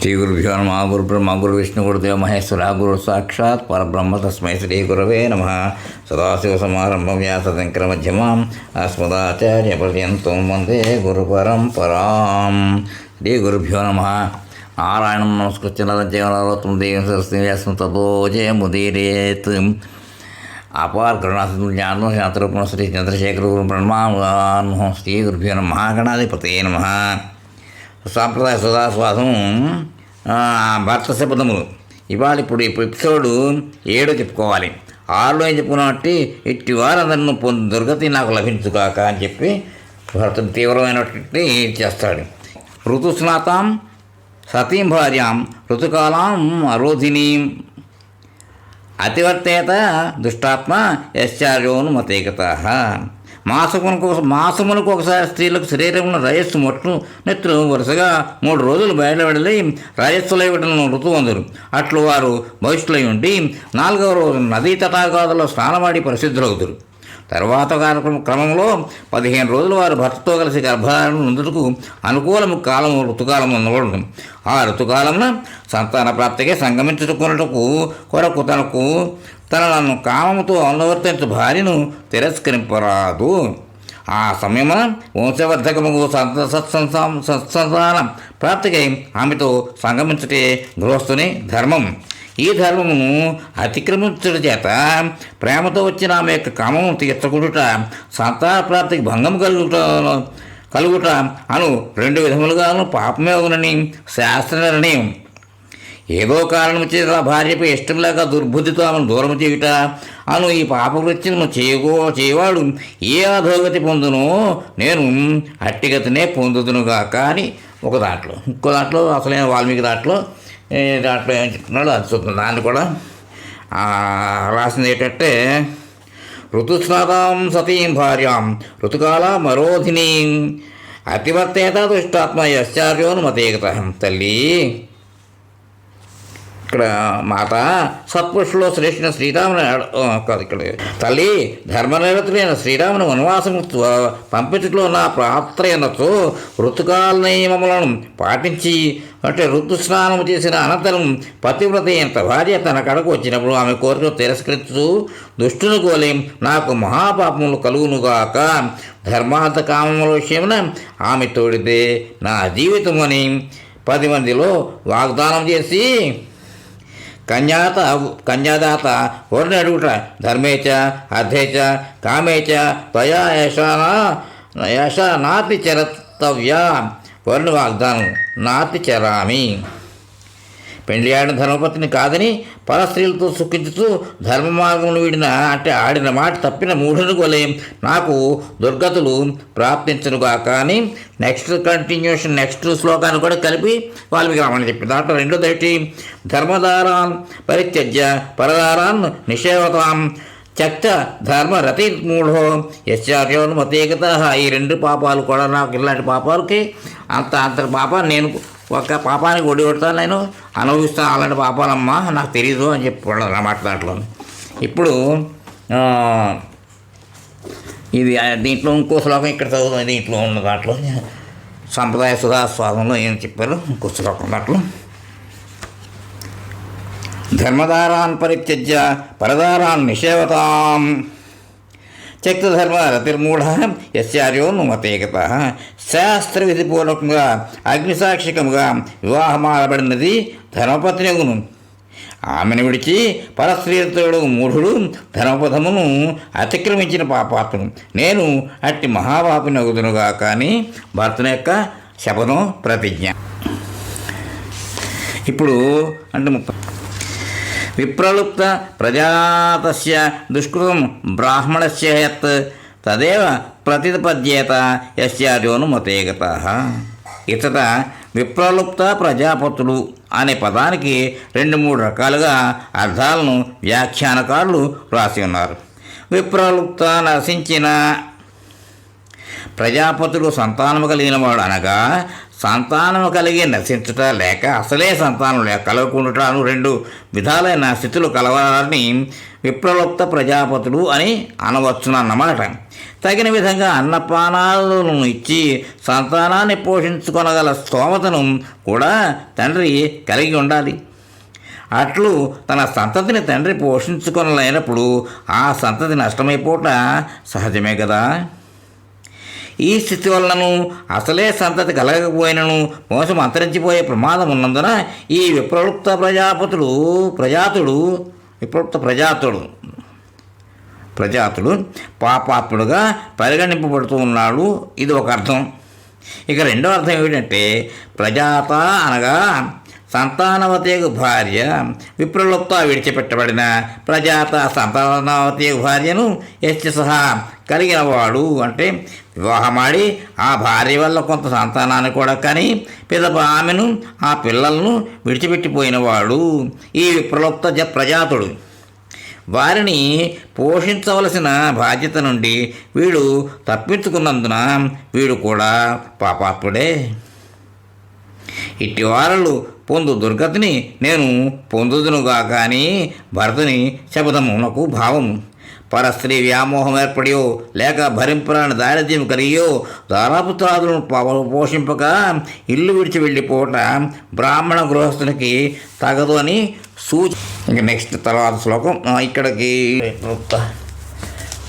శ్రీ గురుభ్యో నమ. గురు బ్రహ్మ గురు విష్ణు గురుదేవ మహేశ్వర గురు సాక్షాత్ పరబ్రహ్మ తస్మై శ్రీ గురవే నమ. సదాశివసమారంభం వ్యాసశంకర మధ్యమాం అస్మదాచార్య పర్యంతం వందే గురు పరంపరాం. శ్రీ గురుభ్యో నమ. నారాయణం నమస్కృత్య నరజీవనరోత్తం దేవం సరస్వతి వ్యాసం తతో జయముదీరేత్. అపార కరుణాసిద్ధం జ్ఞానం శాంతరూపణ శ్రీ చంద్రశేఖర గురు బ్రహ్మ శ్రీ గురుభ్యో నమ. గణాధిపతయే నమ. సాంప్రదాయ సదాస్వాదం భర్త శపథములు. ఇవాళ ఇప్పుడు ఎపిసోడ్ 7 చెప్పుకోవాలి. 6లో ఏం చెప్పుకున్నట్టు ఇట్టి వారందరిని పొందు దుర్గతి నాకు లభించుగాక అని చెప్పి భర్తను తీవ్రమైనటువంటి చేస్తాడు. ఋతుస్నాతాం సతీం భార్యాం ఋతుకాలాం అరోధినీం అతివర్తేత దుష్టాత్మ యశ్చార్యోను మతేకత. మాసములకు ఒకసారి స్త్రీలకు శరీరంలో రజస్సు మొట్టు నెత్తులు వరుసగా 3 రోజులు బయటపడి రజస్సులై విడలను ఋతువందురు. అట్లు వారు భవిష్యులై ఉండి 4వ రోజు నదీ తటాగాదులో స్నానమాడి ప్రసిద్ధులవుతారు. తర్వాత క్రమంలో 15 రోజులు వారు భర్తతో కలిసి గర్భాలను నుందుటకు అనుకూలము కాలము ఋతుకాలము ఉండబడును. ఆ ఋతుకాలమున సంతాన ప్రాప్తికి సంగమించుకున్నటకు కొరకు తనను కామముతో అనువర్తించు భార్యను తిరస్కరింపరాదు. ఆ సమయమున వంశవర్ధకముకు సత్సంతాన ప్రాప్తికై ఆమెతో సంగమించుటే గృహస్థుని ధర్మం. ఈ ధర్మమును అతిక్రమించుట చేత ప్రేమతో వచ్చిన ఆమె యొక్క కామము తీర్చకుడుట సంతాన ప్రాప్తికి భంగం కలుగుట అను 2 విధములుగాను పాపమేగునని శాస్త్ర నిర్ణయం. ఏదో కారణం చేత భార్యపై ఇష్టం లేక దుర్బుద్ధితో ఆమెను దూరం చేయుట అను ఈ పాపకృత్యము చేయవాడు ఏ అధోగతి పొందునో నేను అట్టిగతినే పొందుదునుగా. కానీ ఇంకో దాంట్లో అసలైన వాల్మీకి దాంట్లో ఏం చెప్తున్నాడు అది చూస్తుంది. దాన్ని కూడా రాసింది ఏంటంటే ఋతుస్నాతాం సతీం భార్యాం ఋతుకాల మరోధిని అతివర్తేత దుష్టాత్మ యశ్చార్యోను మతేకత. తల్లి ఇక్కడ మాత సత్పురుషులో శ్రేష్ఠ శ్రీరాముని కాదు, ఇక్కడ తల్లి ధర్మనిరతులైన శ్రీరాముని వనవాసం పంపించట్లో నా పాత్రయనతో ఋతుకాల నియమములను పాటించి అంటే ఋతుస్నానం చేసిన అనంతరం పతివ్రత ఎంత భార్య తన కడకు వచ్చినప్పుడు ఆమె కోరికను తిరస్కరించు దుష్టుని కోలేం నాకు మహాపాపములు కలుగునుగాక. ధర్మార్థ కామముల విషయమున ఆమె తోడితే నా జీవితమని 10 మందిలో వాగ్దానం చేసి కన్యాదాత వరుని అడుగుట ధర్మేచ అర్థేచ కామేచ త్వయా యశ నాతి చరతవ్యా. వరుని వాగ్దానం నాతి చరామి. పెండ్లి ఆడిన ధర్మపత్ని కాదని పరస్త్రీలతో సుఖించుతూ ధర్మ మార్గమును వీడిన అంటే ఆడిన మాట తప్పిన మూఢుని కొలే నాకు దుర్గతులు ప్రాప్తించనుగా. కానీ నెక్స్ట్ శ్లోకాన్ని కూడా కలిపి వాల్మీకి రామని చెప్పింది. దాంట్లో 2వ ధర్మదారాన్ పరిత్యజ్య పరదారాన్ నిషేవతాం చక్త ధర్మ రతి మూఢో యశ్చార్యోను మతేకత. ఈ 2 పాపాలు కూడా నాకు ఇలాంటి పాపాలకి అంత పాపాన్ని నేను ఒక పాపానికి ఒడి కొడతాను, నేను అనుభవిస్తాను. అలాంటి పాపాలమ్మా నాకు తెలీదు అని చెప్పాడు అన్నమాట దాంట్లో. ఇప్పుడు ఇది దీంట్లో ఇంకో శ్లోకం ఇక్కడ చదువుతుంది. దీంట్లో ఉన్న దాంట్లో సంప్రదాయ సుధాస్వాదంలో ఏం చెప్పారు ఇంకో శ్లోకం దాంట్లో ధర్మదారాన్ పరిత్యజ్య పరదారాన్ నిషేవతాం చక్తధర్మ రతిర్మూఢ యశ్చార్యోను మతేకత. శాస్త్ర విధిపూర్వకంగా అగ్నిసాక్షికముగా వివాహమాడబడినది ధర్మపత్నిగును. ఆమెను విడిచి పరస్త్రీతోడు మూఢుడు ధర్మపథమును అతిక్రమించిన పాపాత్ముడు నేను అట్టి మహాపాపిని అగుదునుగా. కానీ భర్తన యొక్క శపథం ప్రతిజ్ఞ. ఇప్పుడు అంటే విప్రలుప్త ప్రజాతస్య దుష్కృతం బ్రాహ్మణస్య యత్ తదేవ ప్రతిపద్యేత యశ్చార్యోను మతేగత. ఇతట విప్రలుప్త ప్రజాపతులు అనే పదానికి 2-3 రకాలుగా అర్థాలను వ్యాఖ్యానకారులు రాసి ఉన్నారు. విప్రలుప్త నశించిన ప్రజాపతులు సంతానము కలిగినవాడు అనగా సంతానము కలిగి నశించుట లేక అసలే సంతానం లేక కలగకుండాను 2 విధాలైన స్థితులు కలవాలని విప్రలుప్త ప్రజాపతుడు అని అనవచ్చునన్నమాట. తగిన విధంగా అన్నపానాలను ఇచ్చి సంతానాన్ని పోషించుకొనగల స్తోమతను కూడా తండ్రి కలిగి ఉండాలి. అట్లు తన సంతతిని తండ్రి పోషించుకొనలేనప్పుడు ఆ సంతతి నష్టమైపోట సహజమే కదా. ఈ స్థితి వలనను అసలే సంతతి కలగకపోయినను వంశం అంతరించిపోయే ప్రమాదం ఉన్నందున ఈ ప్రజాతుడు పాపాత్ముడుగా పరిగణింపబడుతూ ఉన్నాడు. ఇది ఒక అర్థం. ఇక రెండో అర్థం ఏమిటంటే, ప్రజాత అనగా సంతానవతేగు భార్య, విప్రలుప్త విడిచిపెట్టబడిన ప్రజాత సంతానవతేగు భార్యను సహా కలిగినవాడు. అంటే వివాహమాడి ఆ భార్య వల్ల కొంత సంతానాన్ని కూడా కానీ పిదప ఆమెను ఆ పిల్లలను విడిచిపెట్టిపోయినవాడు ఈ విప్రలుప్త ప్రజాతుడు. వారిని పోషించవలసిన బాధ్యత నుండి వీడు తప్పించుకున్నందున వీడు కూడా పాపాత్ముడే. ఇట్టి వారలు పొందు దుర్గతిని నేను పొందుదునుగా కానీ భరతుని శపథమునకు భావము. పరస్త్రీ వ్యామోహం ఏర్పడియో లేక భరింపరాని దారిద్ర్యం కలిగియో దారాపుత్రాదులను పోషింపక ఇల్లు విడిచి వెళ్ళిపోవట బ్రాహ్మణ గృహస్థునికి తగదు అని సూచి. ఇంకా నెక్స్ట్ తర్వాత శ్లోకం ఇక్కడికి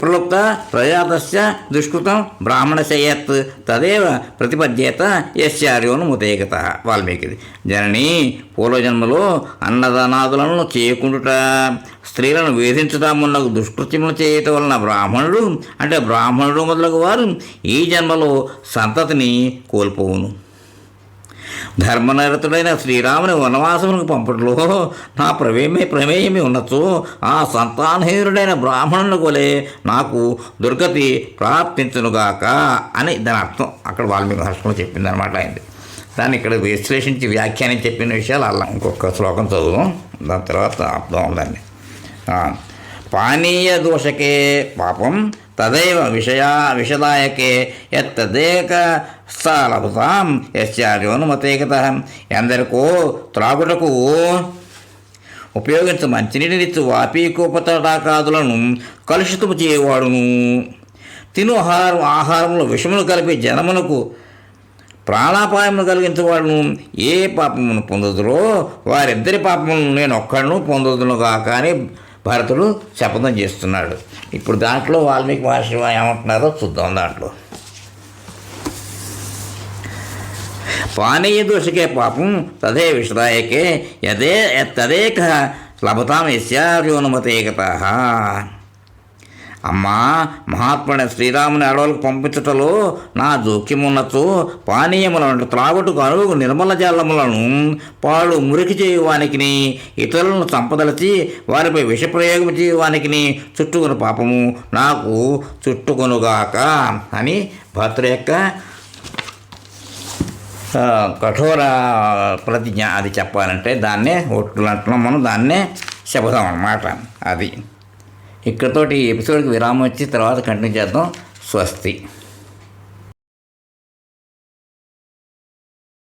ప్రలుప్త ప్రజాతస్య దుష్కృతం బ్రాహ్మణశయత్ తదేవ ప్రతిపద్యేత యస్యార్యోనుముతేగత. వాల్మీకిది. జనని పూర్వజన్మలో అన్నదానాదులను చేయకుండుట, స్త్రీలను వేధించుట మున్నగు దుష్కృత్యములు చేయటం వలన బ్రాహ్మణుడు మొదలగు వారు ఈ జన్మలో సంతతిని కోల్పోవును. ధర్మనిరతుడైన శ్రీరాముని వనవాసమునకు పంపట్లో నా ప్రమేయమి ఉన్నచో ఆ సంతానహీనుడైన బ్రాహ్మణుని కొలే నాకు దుర్గతి ప్రాప్తించునుగాక అని దాని అర్థం. అక్కడ వాల్మీకి హర్షంలో చెప్పిందనమాట అయింది. దాన్ని ఇక్కడ విశ్లేషించి వ్యాఖ్యానం చెప్పిన విషయాలు అలా ఇంకొక శ్లోకం చదువు, దాని తర్వాత అర్థం ఉందండి. పానీయ దోషకే పాపం తదైవ విషదాయకే యత్తదేక స్థలభుతాం యస్యార్యోనుమతేగత. ఎందరికో త్రాగుటకు ఉపయోగించు మంచినీటినిచ్చు వాపీకోపతటాకాదులను కలుషితము చేయవాడును. తిను ఆహారంలో విషమును కలిపి జనమునకు ప్రాణాపాయమును కలిగించేవాడును ఏ పాపమును పొందుదురో వారిద్దరి పాపములను నేను ఒక్కడను పొందుదునుగా కానీ భరతుడు శపథం చేస్తున్నాడు. ఇప్పుడు దాంట్లో వాల్మీకి మహర్షి ఏమంటున్నారో చూద్దాం. దాంట్లో పానీయ దోషకే పాపం తదే విషదాయకే తదేక లభతాం యస్యార్యోనుమతేగత. అమ్మా, మహాత్ముడైన శ్రీరాముని అడవులకు పంపించుటలో నా జోక్యమున్నచో పానీయములను త్రాగుటకు అనువుకు నిర్మల జలములను పాడు మురికి చేయువానికి ఇతరులను చంపదలచి వారిపై విషప్రయోగం చేయువానికి చుట్టుకుని పాపము నాకు చుట్టుకొనుగాక అని భర్తృ యొక్క కఠోర ప్రతిజ్ఞ. అది చెప్పాలంటే దాన్నే ఒట్లు అంటున్నాం మనం, దాన్నే శపథం అన్నమాట. అది ఇక్కడతోటి ఎపిసోడ్కి విరామం వచ్చి తర్వాత కంటిన్యూ చేద్దాం. స్వస్తి.